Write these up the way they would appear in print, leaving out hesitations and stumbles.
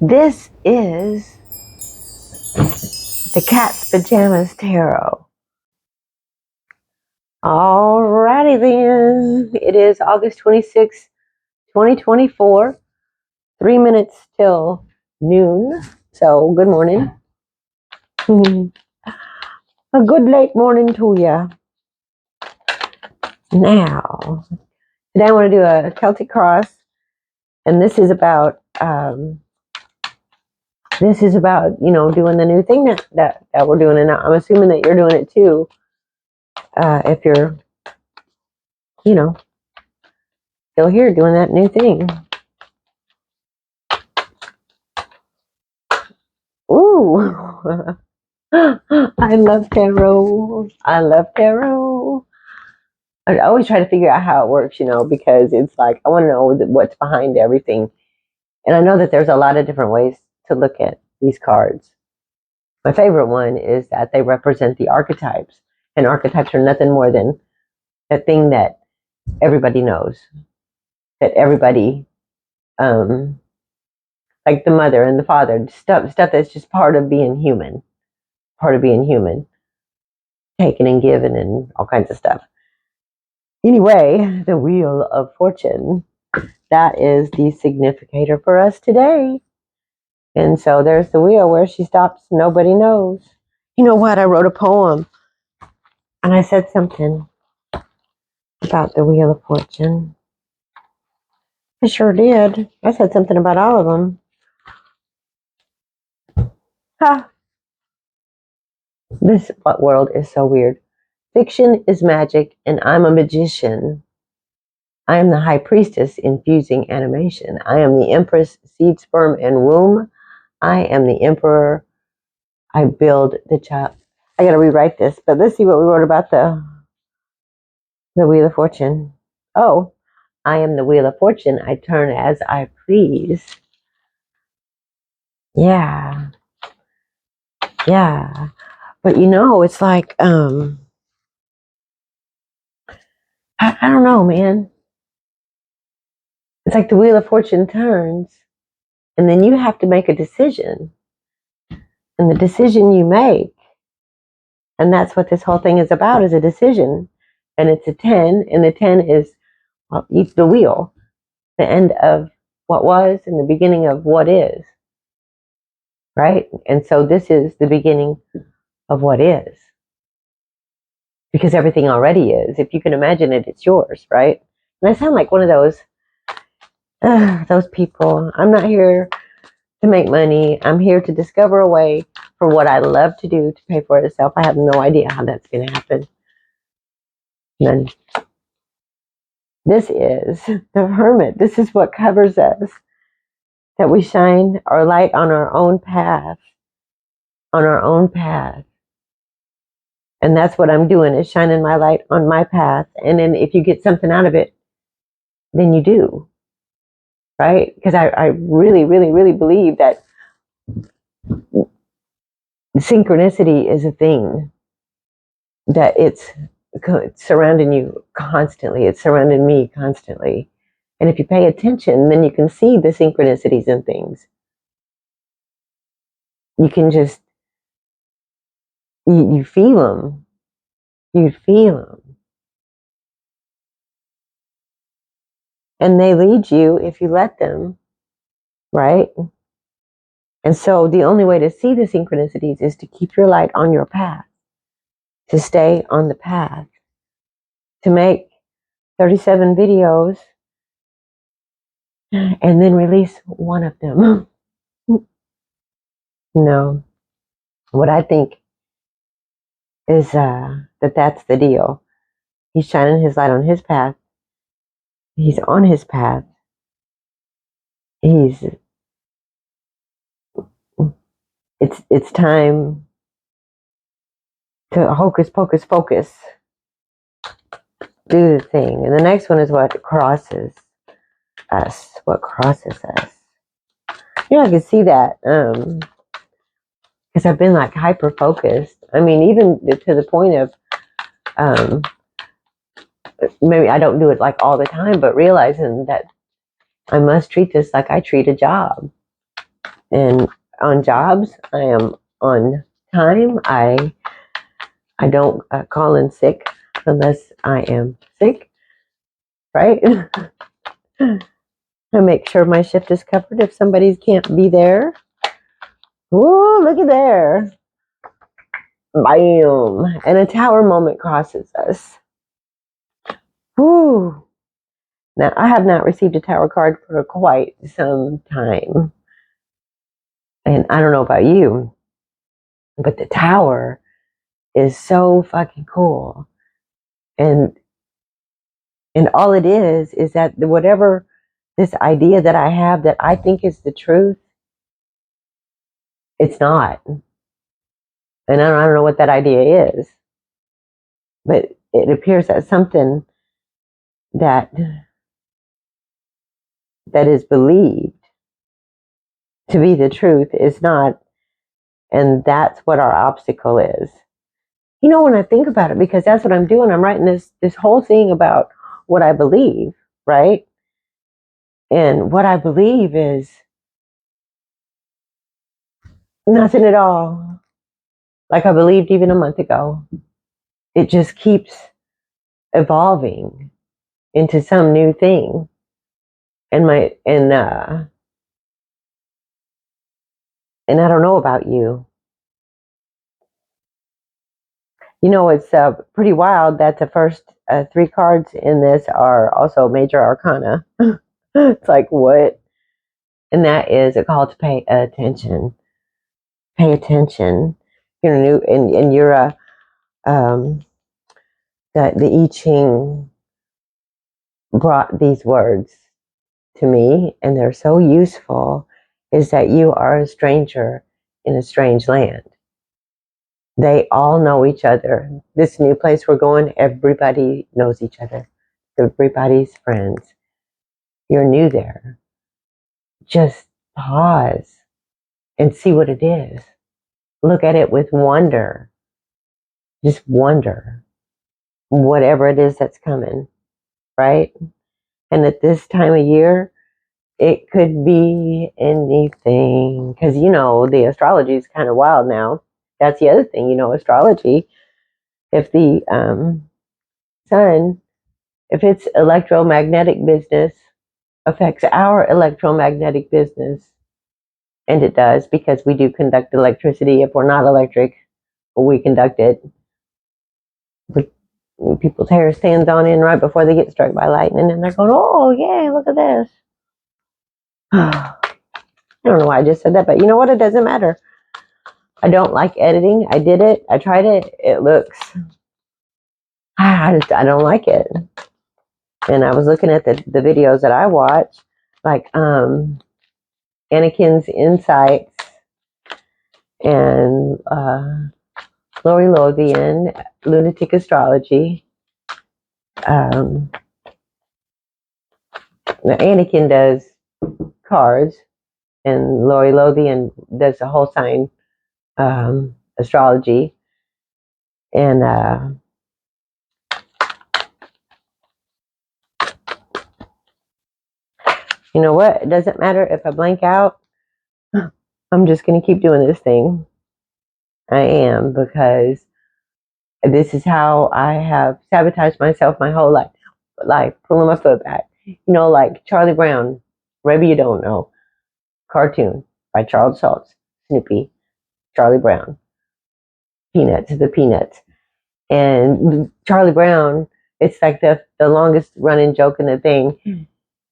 This is the Cat's Pajamas Tarot. Alrighty then. It is August 26, 2024. 3 minutes till noon. So, good morning. A good late morning to ya. Now, today I want to do a Celtic cross. And this is about, doing the new thing that we're doing. And I'm assuming that you're doing it too. If you're, still here doing that new thing. Ooh. I love tarot. I always try to figure out how it works, because it's like I want to know what's behind everything. And I know that there's a lot of different ways to look at these cards. My favorite one is that they represent the archetypes. And archetypes are nothing more than a thing that everybody knows. That everybody, like the mother and the father, stuff that's just part of being human. Taking and giving and all kinds of stuff. Anyway, the Wheel of Fortune, that is the significator for us today. And so there's the wheel. Where she stops, nobody knows. You know what? I wrote a poem and I said something about the Wheel of Fortune. I sure did. I said something about all of them. Ha! This world is so weird. Fiction is magic, and I'm a magician. I am the high priestess infusing animation. I am the empress, seed, sperm, and womb. I am the emperor. I build the child. I gotta rewrite this, but let's see what we wrote about the Wheel of Fortune. Oh, I am the Wheel of Fortune. I turn as I please. Yeah. But it's like, I don't know, man. It's like the Wheel of Fortune turns, and then you have to make a decision. And the decision you make, and that's what this whole thing is about, is a decision. And it's a 10, and the 10 is the wheel, the end of what was and the beginning of what is. Right? And so this is the beginning of what is. Because everything already is. If you can imagine it, it's yours, right? And I sound like one of those people. I'm not here to make money. I'm here to discover a way for what I love to do to pay for itself. I have no idea how that's going to happen. None. This is the Hermit. This is what covers us. That we shine our light on our own path. And that's what I'm doing, is shining my light on my path. And then if you get something out of it, then you do. Right? Because I really, really, really believe that synchronicity is a thing. That it's surrounding you constantly. It's surrounding me constantly. And if you pay attention, then you can see the synchronicities in things. You can just, you feel them. You feel them. And they lead you if you let them, right? And so the only way to see the synchronicities is to keep your light on your path, to stay on the path, to make 37 videos and then release one of them. No. What I think is that's the deal. He's shining his light on his path. He's on his path. It's time to hocus pocus focus. Do the thing. And the next one is what crosses us. What crosses us. I can see that. Because I've been like hyper focused. I mean, even to the point of maybe I don't do it like all the time, but realizing that I must treat this like I treat a job. And on jobs, I am on time. I don't call in sick unless I am sick, right? I make sure my shift is covered if somebody can't be there. Ooh, look at there. Bam. And a tower moment crosses us. Woo. Now, I have not received a tower card for quite some time. And I don't know about you, but the tower is so fucking cool. And all it is that whatever this idea that I have that I think is the truth, it's not. And I don't know what that idea is. But it appears that something that is believed to be the truth is not. And that's what our obstacle is. You know, when I think about it, because that's what I'm doing, I'm writing this whole thing about what I believe, right? And what I believe is nothing at all like I believed even a month ago. It just keeps evolving into some new thing. And I don't know about you. You know, it's pretty wild that the first three cards in this are also major arcana. It's like, what? And that is a call to pay attention. Pay attention. You know, and you're the I Ching brought these words to me, and they're so useful, is that you are a stranger in a strange land. They all know each other. This new place we're going, everybody knows each other. Everybody's friends. You're new there. Just pause and see what it is. Look at it with wonder. Just wonder. Whatever it is that's coming, right? And at this time of year, it could be anything. Because, you know, the astrology is kind of wild now. That's the other thing, you know, astrology. If the sun, if its electromagnetic business affects our electromagnetic business, and it does because we do conduct electricity. If we're not electric, we conduct it. But people's hair stands on end right before they get struck by lightning, and they're going, "Oh, yay, look at this." I don't know why I just said that, but you know what? It doesn't matter. I don't like editing. I did it. I tried it. It looks, I don't like it. And I was looking at the videos that I watch, like Anakin's Insights and Lori Lothian, Lunatic Astrology. Anakin does cards, and Lori Lothian does the whole sign astrology. And you know what? It doesn't matter if I blank out. I'm just going to keep doing this thing. I am, because this is how I have sabotaged myself my whole life, pulling my foot back. You know, like Charlie Brown, maybe you don't know, cartoon by Charles Schulz, Snoopy, Charlie Brown, Peanuts, the Peanuts. And Charlie Brown, it's like the longest running joke in the thing.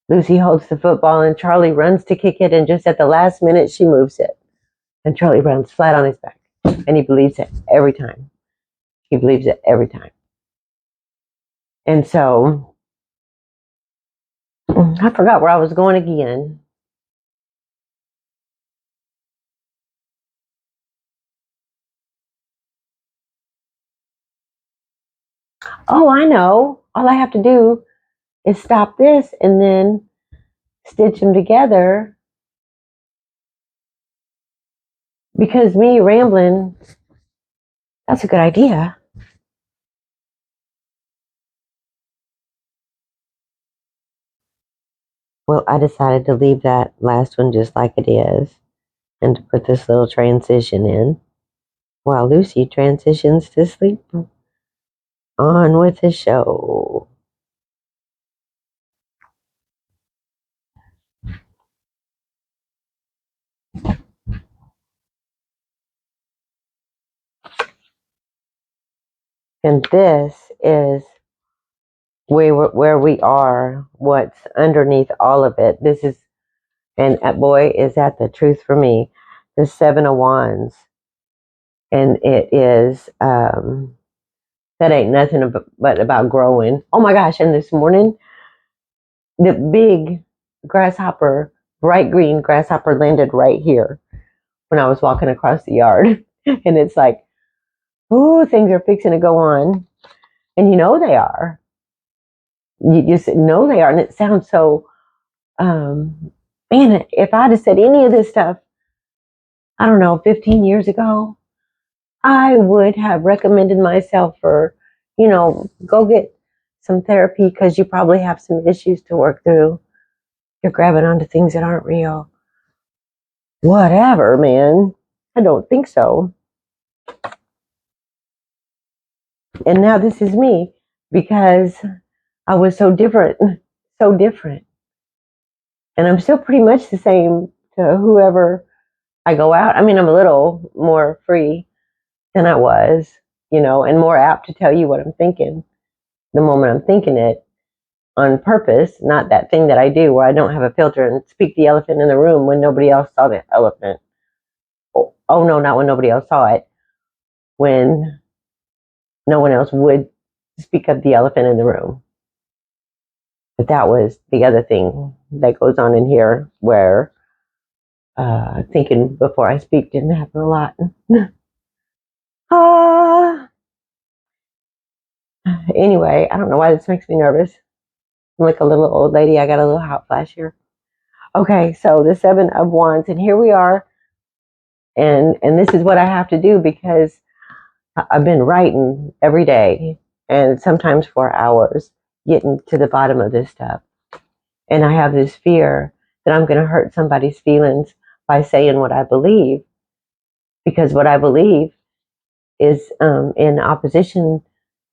Lucy holds the football and Charlie runs to kick it, and just at the last minute she moves it. And Charlie Brown's flat on his back. And he believes it every time. He believes it every time. And so I forgot where I was going again. Oh, I know. All I have to do is stop this and then stitch them together. Because me rambling, that's a good idea. Well, I decided to leave that last one just like it is. and to put this little transition in while Lucy transitions to sleep. On with the show. And this is where we are, what's underneath all of it. This is, and boy, is that the truth for me, the Seven of Wands. And it is, that ain't nothing but about growing. Oh my gosh, and this morning, the big grasshopper, bright green grasshopper landed right here when I was walking across the yard. And it's like, ooh, things are fixing to go on. And you know they are. You just know they are. And it sounds so, man, if I'd have said any of this stuff, I don't know, 15 years ago, I would have recommended myself for, go get some therapy because you probably have some issues to work through. You're grabbing onto things that aren't real. Whatever, man. I don't think so. And now this is me because I was so different, so different. And I'm still pretty much the same to whoever I go out. I mean, I'm a little more free than I was, and more apt to tell you what I'm thinking the moment I'm thinking it on purpose, not that thing that I do where I don't have a filter and speak the elephant in the room when nobody else saw the elephant. Oh no, not when nobody else saw it. When no one else would speak of the elephant in the room. But that was the other thing that goes on in here where thinking before I speak didn't happen a lot. Anyway, I don't know why this makes me nervous. I'm like a little old lady. I got a little hot flash here. Okay, so the Seven of Wands, and here we are. And this is what I have to do because I've been writing every day and sometimes for hours, getting to the bottom of this stuff. And I have this fear that I'm going to hurt somebody's feelings by saying what I believe, because what I believe is in opposition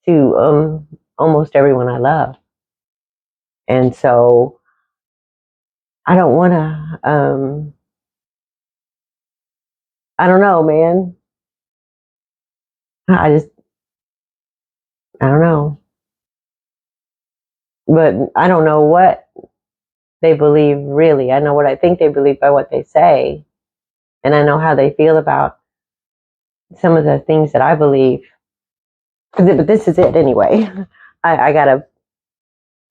to almost everyone I love. And so I don't want to, I don't know, man. I don't know. But I don't know what they believe really. I know what I think they believe by what they say. And I know how they feel about some of the things that I believe. But this is it anyway. I gotta,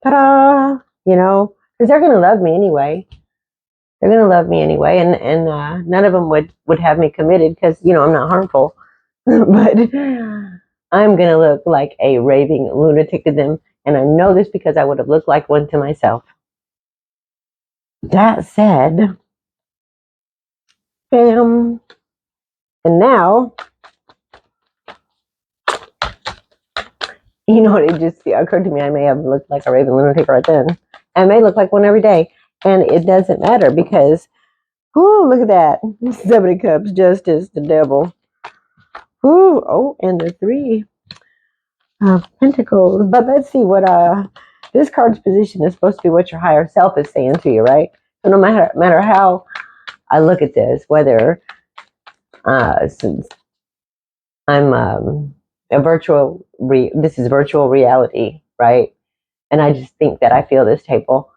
ta-da, because they're gonna love me anyway. They're gonna love me anyway, and none of them would have me committed because I'm not harmful. But I'm gonna look like a raving lunatic to them, and I know this because I would have looked like one to myself. That said, bam, and now, it just occurred to me I may have looked like a raving lunatic right then. I may look like one every day, and it doesn't matter because, whoo, look at that. 7 of Cups, Justice, the Devil. Whoo, oh, and the 3 of Pentacles. But let's see what this card's position is supposed to be what your higher self is saying to you, right? So no matter how I look at this, whether since I'm this is virtual reality, right? And I just think that I feel this table.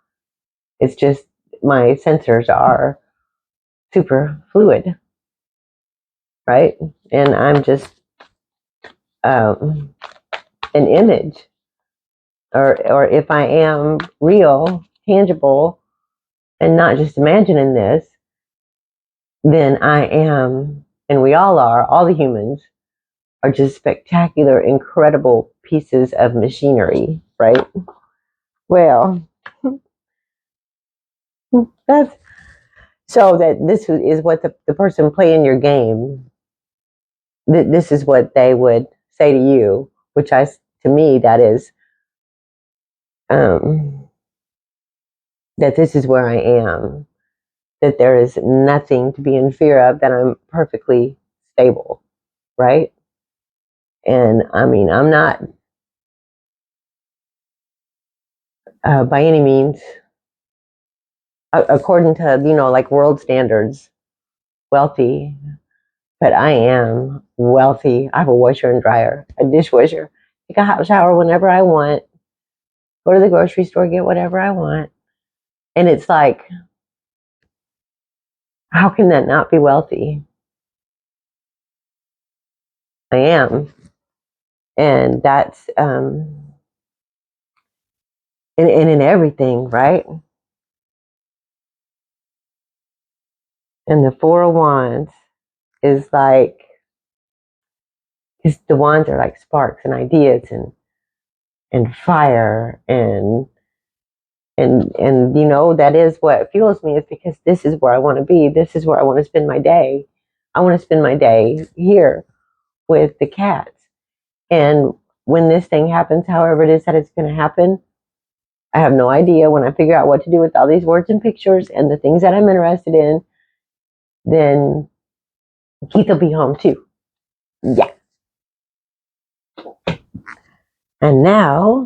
It's just my sensors are super fluid, right? And I'm just an image, or if I am real, tangible, and not just imagining this, then I am, and we all are, all the humans are just spectacular, incredible pieces of machinery, right? Well, that's so that this is what the person playing your game, this is what they would say to you, which to me, that is, that this is where I am. that there is nothing to be in fear of, that I'm perfectly stable, right? And I mean, I'm not by any means, according to, like world standards, wealthy, but I am wealthy. I have a washer and dryer, a dishwasher, take a hot shower whenever I want, go to the grocery store, get whatever I want. And it's like, how can that not be wealthy? I am. And that's, and in everything, right? And the Four of Wands is like, because the wands are like sparks and ideas and fire and that is what fuels me, is because this is where I want to be. This is where I want to spend my day. I want to spend my day here with the cats. And when this thing happens, however it is that it's going to happen, I have no idea. When I figure out what to do with all these words and pictures and the things that I'm interested in, then Keith will be home too. Yeah. And now,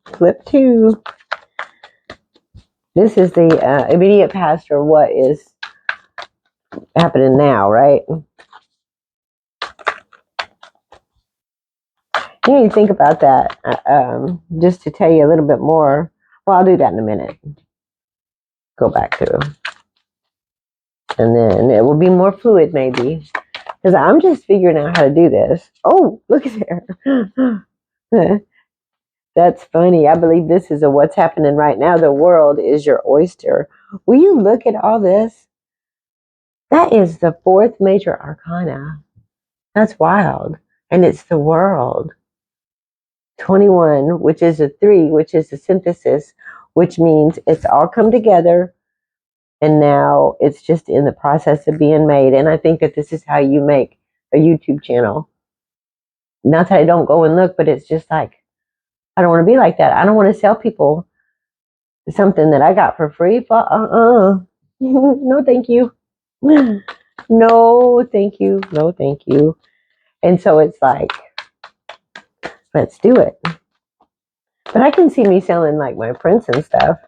flip two. This is the immediate past, or what is happening now, right? You need to think about that. Just to tell you a little bit more. Well, I'll do that in a minute. Go back to, and then it will be more fluid, maybe, because I'm just figuring out how to do this. Oh, look at there. That's funny. I believe this is what's happening right now. The world is your oyster. Will you look at all this? That is the fourth major arcana. That's wild. And it's the world. 21, which is a 3, which is a synthesis, which means it's all come together and now it's just in the process of being made. And I think that this is how you make a YouTube channel. Not that I don't go and look, but it's just like, I don't want to be like that. I don't want to sell people something that I got for free. No, thank you. No, thank you. No, thank you. And so it's like, let's do it. But I can see me selling like my prints and stuff.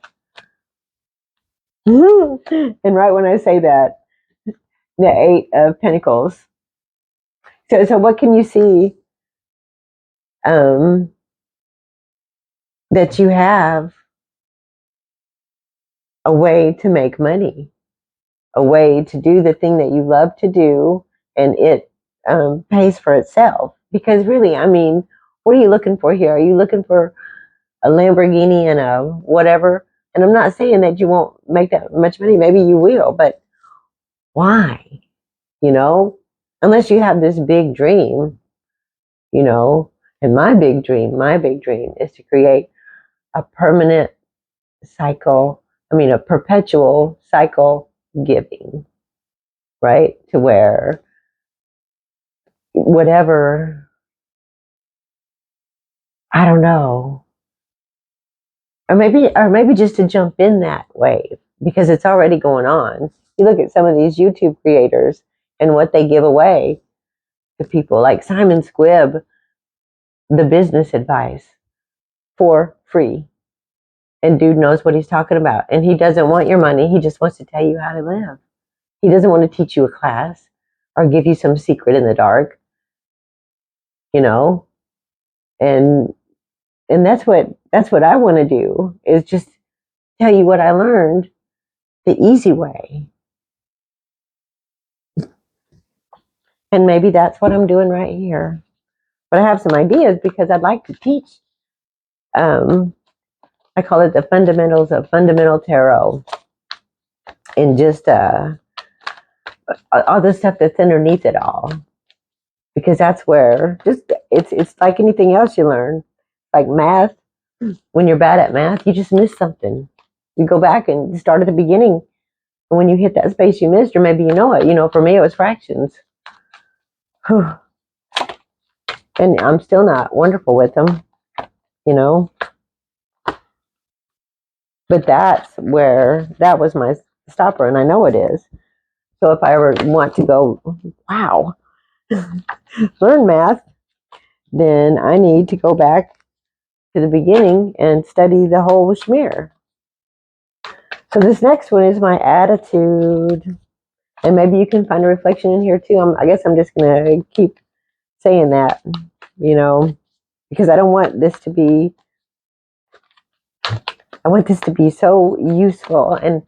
And right when I say that, the 8 of Pentacles. So what can you see that you have a way to make money, a way to do the thing that you love to do, and it pays for itself? Because really, I mean, what are you looking for here? Are you looking for a Lamborghini and a whatever? And I'm not saying that you won't make that much money. Maybe you will, but why? Unless you have this big dream, and my big dream is to create a permanent cycle, a perpetual cycle giving, right? To where whatever, I don't know, or maybe just to jump in that wave, because it's already going on. You look at some of these YouTube creators and what they give away to people, like Simon Squibb, the business advice for free. And dude knows what he's talking about. And he doesn't want your money. He just wants to tell you how to live. He doesn't want to teach you a class or give you some secret in the dark, and that's what I want to do, is just tell you what I learned the easy way. And maybe that's what I'm doing right here. But I have some ideas, because I'd like to teach, I call it the fundamentals of fundamental tarot, and just all the stuff that's underneath it all. Because that's where it's like anything else you learn, like math. When you're bad at math, you just miss something. You go back and start at the beginning. And when you hit that space you missed, or maybe you know it. For me, it was fractions. And I'm still not wonderful with them. But that was my stopper, and I know it is. So if I ever want to go, wow, learn math, then I need to go back to the beginning and study the whole schmear. So this next one is my attitude. And maybe you can find a reflection in here too. I guess I'm just going to keep saying that, because I don't want this to be, I want this to be so useful. And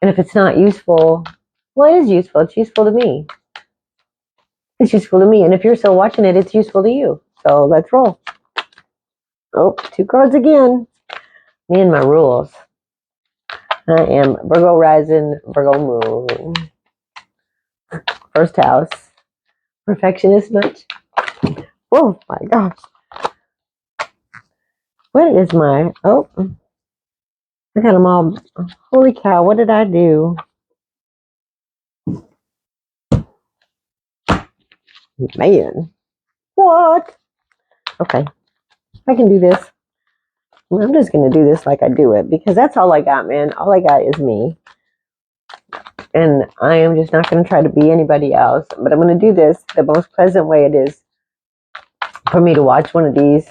if it's not useful, well, it is useful. It's useful to me. It's useful to me. And if you're still watching it, it's useful to you. So let's roll. Oh, 2 cards again. Me and my rules. I am Virgo rising, Virgo moon. First house. Perfectionist much? Oh my gosh. What is my, I got them all. Holy cow, what did I do? Man. What? Okay. I can do this. I'm just going to do this like I do it because that's all I got, man. All I got is me. And I am just not going to try to be anybody else. But I'm going to do this the most pleasant way it is for me to watch one of these.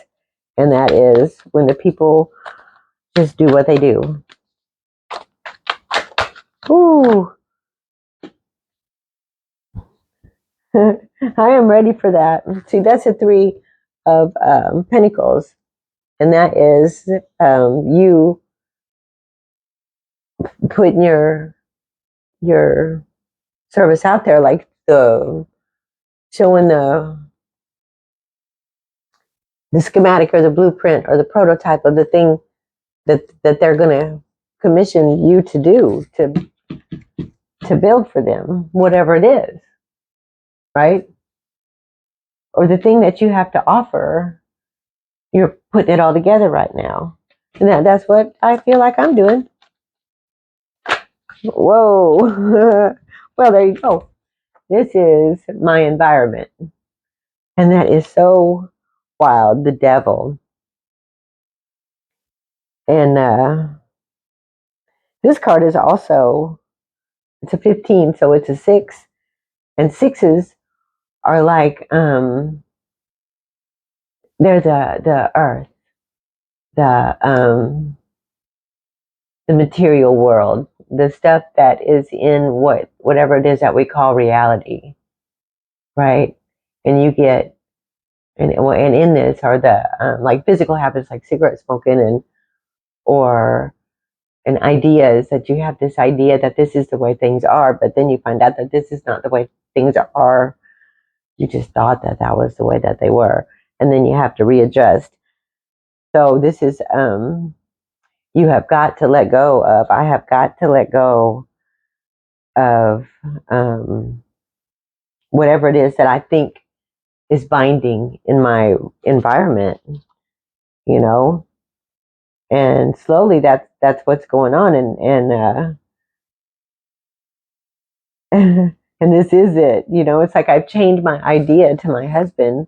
And that is when the people just do what they do. Ooh. I am ready for that. See, that's a 3 of Pentacles. And that is you putting your service out there, like showing the schematic or the blueprint or the prototype of the thing that they're going to commission you to do, to build for them, whatever it is, right? Or the thing that you have to offer, you're putting it all together right now. And that's what I feel like I'm doing. Whoa. Well, there you go. This is my environment. And that is so wild, the devil. And this card is also, it's a 15, so it's a 6. And 6s are like, they're the earth, the material world, the stuff that is in whatever it is that we call reality, right? And you get, and in this are the like physical habits, like cigarette smoking, and ideas, that you have this idea that this is the way things are, but then you find out that this is not the way things are. You just thought that was the way that they were, and then you have to readjust. So this is you have got to let go of. I have got to let go of whatever it is that I think is binding in my environment, and slowly that's what's going on, and and this is it. It's like I've changed my idea to my husband,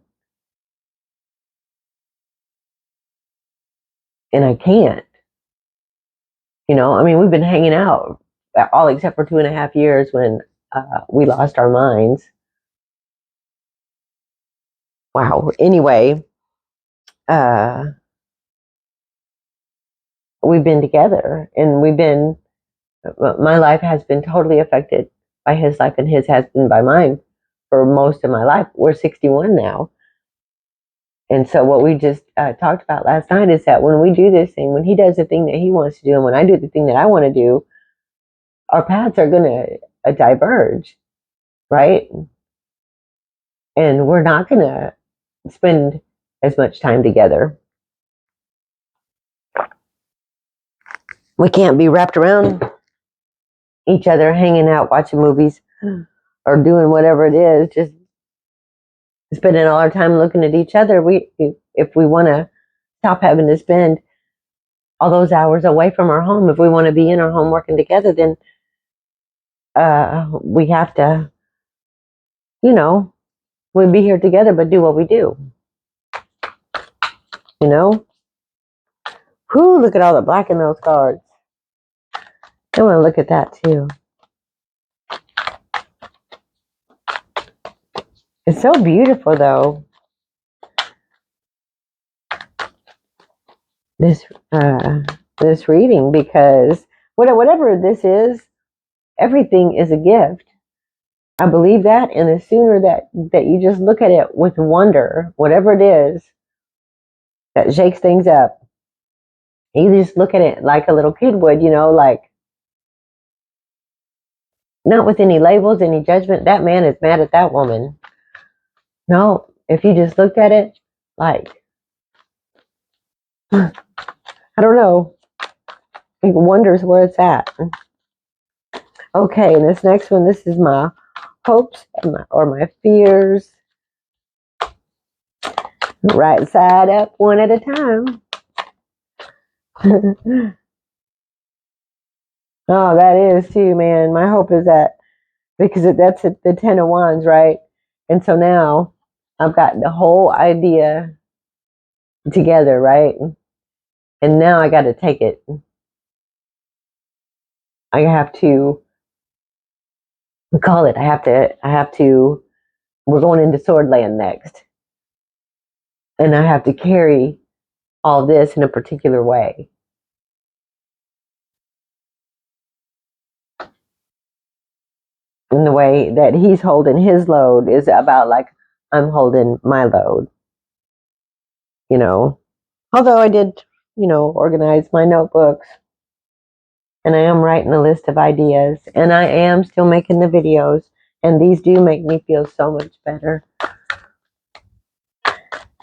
and I can't. I mean, we've been hanging out all except for 2.5 years when we lost our minds. Wow. Anyway, we've been together, and my life has been totally affected by his life, and his has been by mine for most of my life. We're 61 now. And so what we just talked about last night is that when we do this thing, when he does the thing that he wants to do, and when I do the thing that I want to do, our paths are going to diverge, right? And we're not going to spend as much time together. We can't be wrapped around each other, hanging out, watching movies, or doing whatever it is, just spending all our time looking at each other. If we want to stop having to spend all those hours away from our home, if we want to be in our home working together, then we have to, we'd be here together, but do what we do. Whoo, look at all the black in those cards. I want to look at that too. It's so beautiful, though. This this reading, because whatever this is, everything is a gift. I believe that, and the sooner that you just look at it with wonder, whatever it is that shakes things up, you just look at it like a little kid would, like not with any labels, any judgment. That man is mad at that woman. No, if you just looked at it like, I don't know, he wonders where it's at. Okay, and this next one, this is my hopes or my fears. Right side up, one at a time. Oh, that is too, man. My hope is that, because that's the 10 of Wands, right? And so now I've got the whole idea together, right? And now I got to take it. I have to call it. I have to, we're going into Swordland next. And I have to carry all this in a particular way. And the way that he's holding his load is about like I'm holding my load. Although I did, organize my notebooks, and I am writing a list of ideas, and I am still making the videos, and these do make me feel so much better.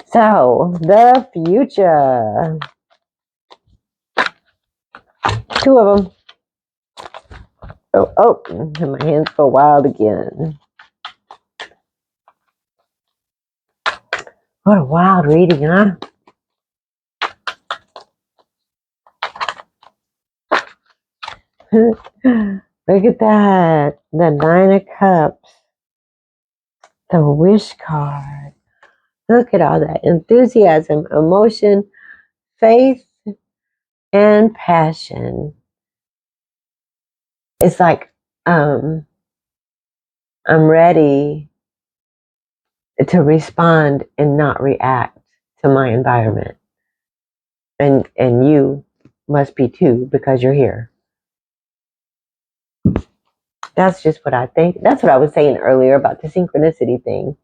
So, the future. 2 of them. Oh, and my hands go wild again. What a wild reading, huh? Look at that. The 9 of Cups. The Wish card. Look at all that enthusiasm, emotion, faith, and passion. It's like I'm ready to respond and not react to my environment. And you must be too, because you're here. That's just what I think. That's what I was saying earlier about the synchronicity thing.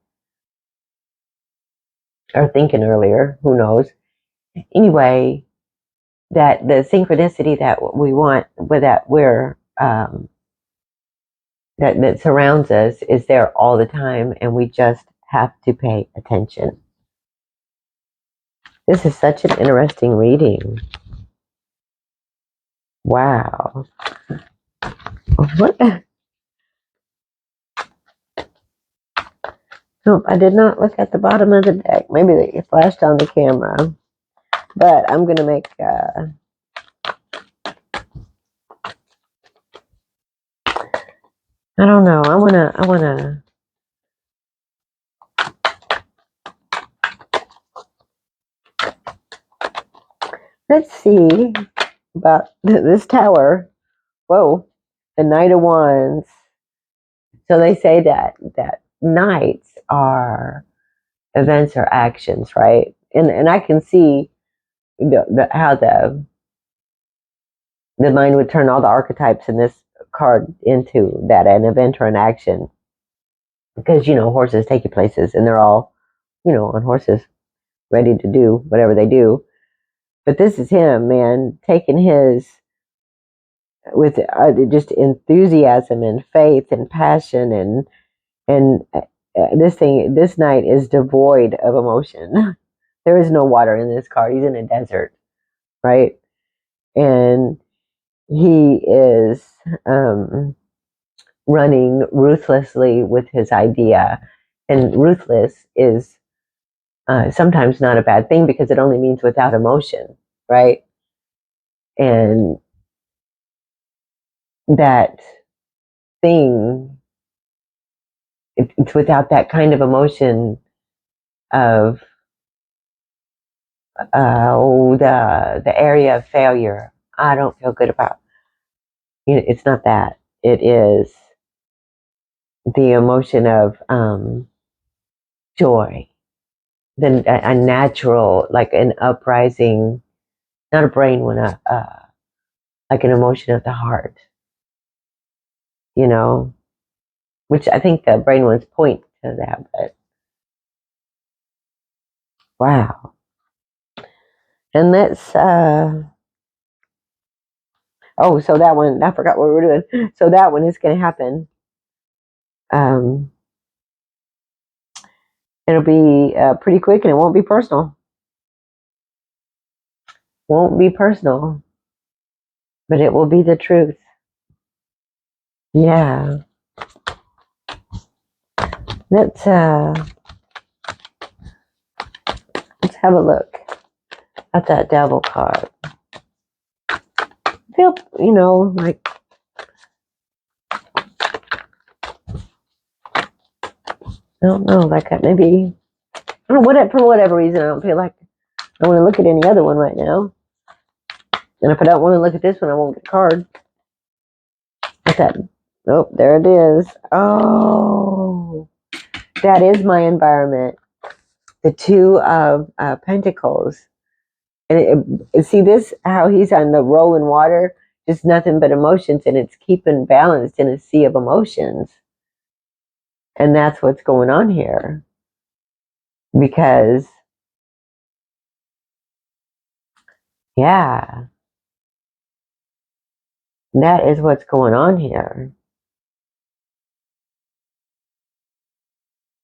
Or thinking earlier, who knows. Anyway, that the synchronicity that we want, that we're that surrounds us, is there all the time, and we just have to pay attention. This is such an interesting reading. Wow. What? Nope, I did not look at the bottom of the deck. Maybe they flashed on the camera. But I'm going to make... I don't know. I want to... Let's see about this tower. Whoa. The Knight of Wands. So they say that knights are events or actions, right? And I can see how the mind would turn all the archetypes in this card into that, an event or an action. Because, horses take you places, and they're all, on horses, ready to do whatever they do. But this is him, man, taking his, with just enthusiasm and faith and passion, and this knight is devoid of emotion. There is no water in this card. He's in a desert, right? And he is running ruthlessly with his idea. And ruthless is sometimes not a bad thing, because it only means without emotion, right? And that thing, it's without that kind of emotion of the area of failure. I don't feel good about It's not that. It is the emotion of joy, then a natural, like an uprising, not a brain one, like an emotion of the heart, which I think the brain ones point to that, but wow. And let's, so that one, I forgot what we were doing. So that one is going to happen. It'll be pretty quick and it won't be personal. Won't be personal, but it will be the truth. Yeah. Let's have a look at that devil card. Feel, like I don't know, like maybe I don't know for whatever reason I don't feel like I want to look at any other one right now. And if I don't want to look at this one, I won't get a card. What's that? Oh, there it is. Oh, that is my environment. The Two of Pentacles. And see this, how he's on the rolling water, just nothing but emotions, and it's keeping balanced in a sea of emotions. And that's what's going on here. Because, yeah, that is what's going on here.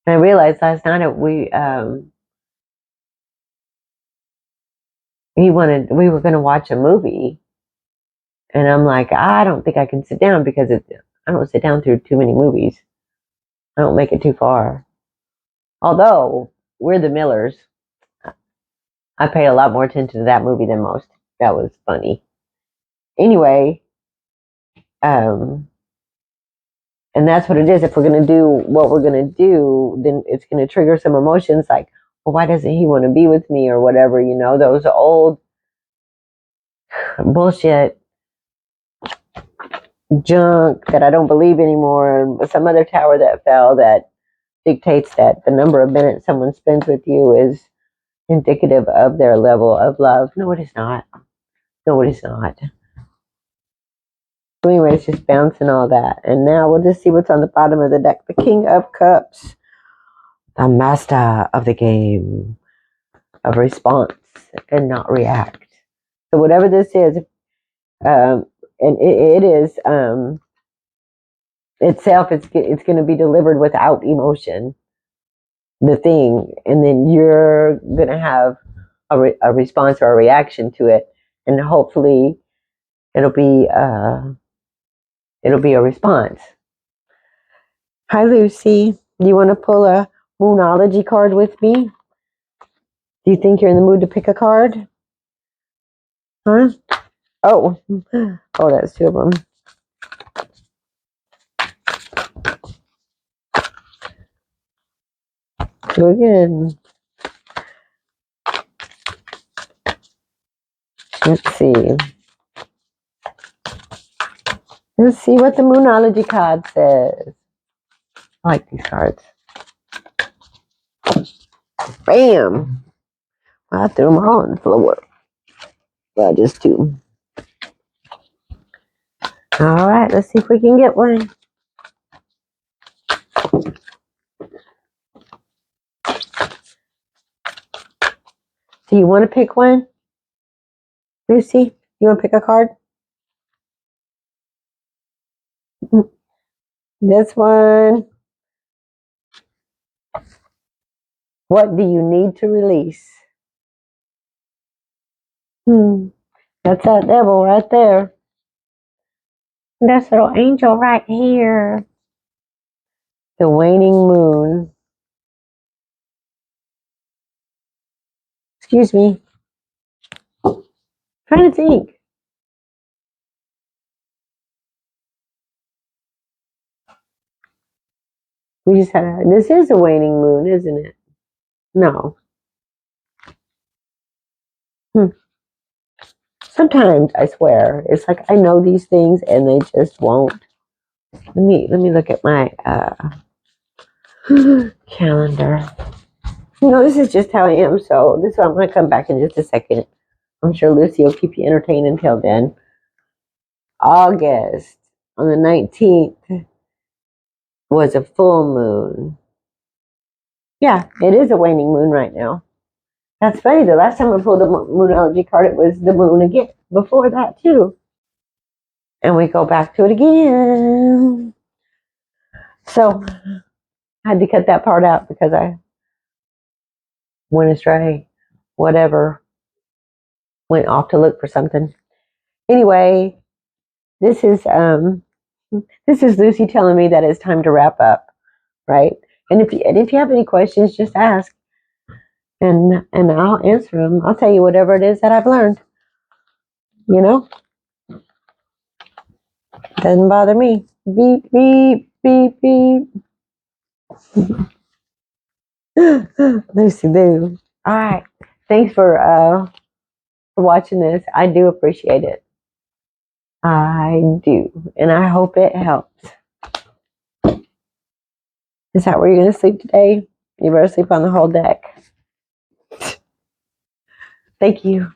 And I realized last night we were going to watch a movie, and I'm like, I don't think I can sit down because I don't sit down through too many movies. I don't make it too far. Although we're the Millers, I paid a lot more attention to that movie than most. That was funny. Anyway, and that's what it is. If we're going to do what we're going to do, then it's going to trigger some emotions like, well, why doesn't he want to be with me or whatever, those old bullshit junk that I don't believe anymore. Some other tower that fell that dictates that the number of minutes someone spends with you is indicative of their level of love. No, it is not. No, it is not. So anyway, it's just bouncing all that. And now we'll just see what's on the bottom of the deck. The King of Cups. The master of the game of response and not react. So whatever this is, and it is itself, it's going to be delivered without emotion, the thing, and then you're going to have a response or a reaction to it, and hopefully it'll be a response. Hi, Lucy. Do you want to pull a Moonology card with me? Do you think you're in the mood to pick a card? Huh? Oh, that's two of them. Go again. Let's see. Let's see what the Moonology card says. I like these cards. Bam! I threw them all on the floor. Well, just two. All right, let's see if we can get one. Do you want to pick one? Lucy, you want to pick a card? This one. What do you need to release? That's that devil right there. That's little angel right here. The waning moon. Excuse me. Trying to think. This is a waning moon, isn't it? No. So Sometimes I swear it's like I know these things and they just won't. Let me look at my calendar. This is just how I am. So this is why I'm going to come back in just a second. I'm sure Lucy will keep you entertained until then. August on the 19th was a full moon. Yeah, it is a waning moon right now. That's funny. The last time I pulled the moonology card, it was the moon again. Before that, too. And we go back to it again. So I had to cut that part out because I went astray. Whatever. Went off to look for something. Anyway, this is Lucy telling me that it's time to wrap up, right? And if you have any questions, just ask, and I'll answer them. I'll tell you whatever it is that I've learned. Doesn't bother me. Beep beep beep beep. Lucy Lou. All right. Thanks for watching this. I do appreciate it. I do, and I hope it helps. Is that where you're going to sleep today? You better sleep on the whole deck. Thank you.